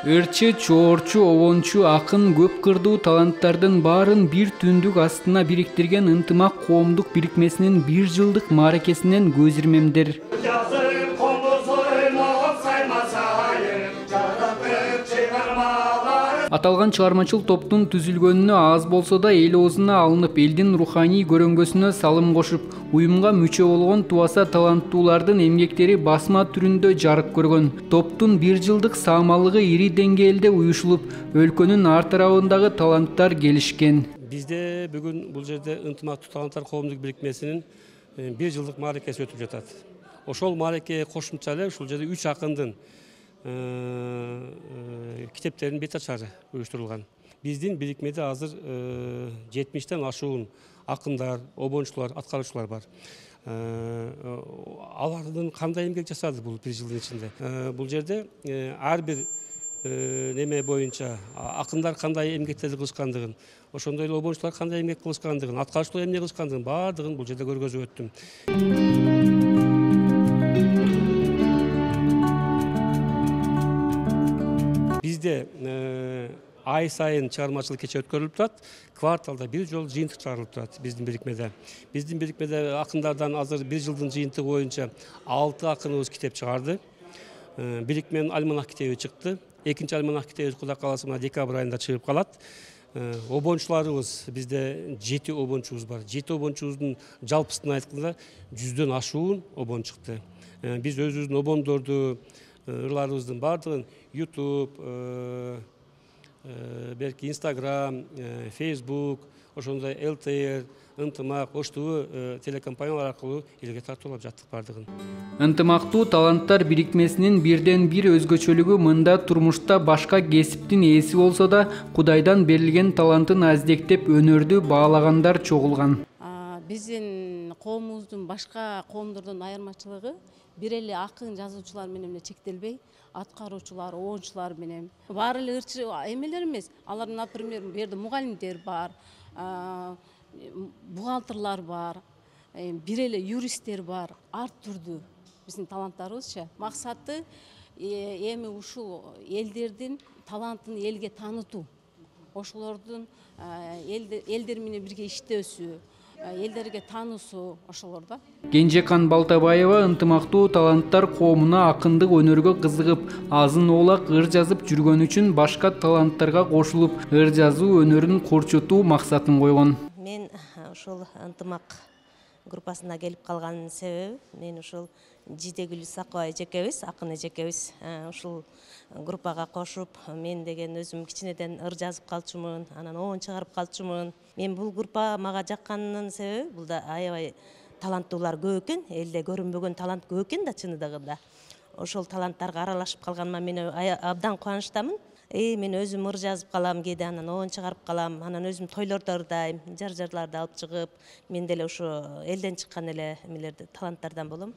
Ырчы, чоорчу, обончу, акын, көп кырдуу таланттардын баарын бир түндүк астына бириктирген ынтымак коомдук бирикмесинин 1 жылдык мааракесинен көз ирмемдер. Аталган чыгармачыл топтун түзүлгөнүнө аз болсо да эл оозуна алынып, элдин руханий көрөңгөсүнө салым кошуп, уюмга мүчө болгон туаса таланттуулардын эмгектери басма түрүндө жарык көргөн. Топтун 1 жылдык саамалыгы ири деңгээлде уюшулуп, өлкөнүн ар тарабындагы таланттар келишкен. Бизде бүгүн бул жерде ынтымактуу таланттар коомдук бирикмесинин 1 жылдык мааракеси өтүп жатат. Ошол мааракеге кошумча эле ушул жерде 3 акындын китептеринин бет ачары уюштурулган. Биздин бирикмеде азыр 70тен ашуун акындар, обончулар, аткаруучулар бар. Алардын кандай эмгек жасады бул 1 жылдын ичинде? Бул жерде ар бир неме боюнча акындар кандай эмгектерди кылышкандыгын, ошондой эле обончулар кандай эмгек кылышкандыгын, аткаруучулар эмне кылышкандыгын баардыгын бул жерде көргөзүп өттүм. Бизде ай сайын чыгармачылык кече өткөрүлүп турат. Кварталда 1 жолу жыйынтык чыгарылып турат биздин бирикмеде. Биздин бирикмеде акындардан азыр 1 жылдын жыйынтыгы боюнча 6 акыныбыз китеп чыгарды. Бирикменин альманах китеби чыкты. Экинчи альманах китеби Кудай кааласа декабрь айында чыгып калат. Обончуларыбыз бизде 7 обончубуз бар. 7 обончубуздун жалпысын айтканда 100дөн ашуун обон чыкты. Биз өзүбүздүн обондорду ырларыбыздын бардыгын YouTube, белки Instagram, Facebook, ошондой ЛТР, ынтымак, ОШТУ телекомпаниялар аркылуу элге тартуулап жаттык бардыгын. Ынтымактуу таланттар бирикмесинин бирден бир өзгөчөлүгү мында турмушта башка кесиптин ээси болсо да Кудайдан берилген талантын аздектеп өнөрдү баалагандар чогулган. Биздин коомубуздун башка коомдордон айырмачылыгы бир эле акын жазуучулар менен чектелбей, аткаруучулар, обончулар менен баары эле ырчы эмелер эмес. Алар, например, бу жерде мугалимдер бар, бухгалтерлар бар, бир эле юристтер бар, ар түрдүү биздин таланттарыбызчы. Максаты эми ушул элдердин талантын элге таанытуу, ошолордун элдер менен бирге иштөөсү, элдерге таануусу ошолор да. Кенжекан Балтабаева ынтымактуу таланттар коомуна акындык өнөргө кызыгып, азын оолак ыр жазып жүргөн үчүн башка таланттарга кошулуп, ыр жазуу өнөрүн корчотуу максатын койгон. Мен ошол ынтымак группасына келип калганын себеби, мен ушул Жидегүл Сакова эжекебиз, акын эжекебиз ушул группага кошуп, мен деген өзүм кичинеден ыр жазып калчумун, анан обон чыгарып калчумун. Мен бул группа мага жакканынын себеби, булда аябай таланттуулар көп экен, элде көрүнбөгөн талант көп экен да чыныдыгында. Ошол таланттарга аралашып калганыма мен абдан кубанычтамын. Мен өзүм ыр жазып калам, кээде анан обон чыгарып калам, анан өзүм тойлордо ырдайм, жар-жарларды алып чыгып, мен деле ошо элден чыккан эле эмелерди таланттардан болом.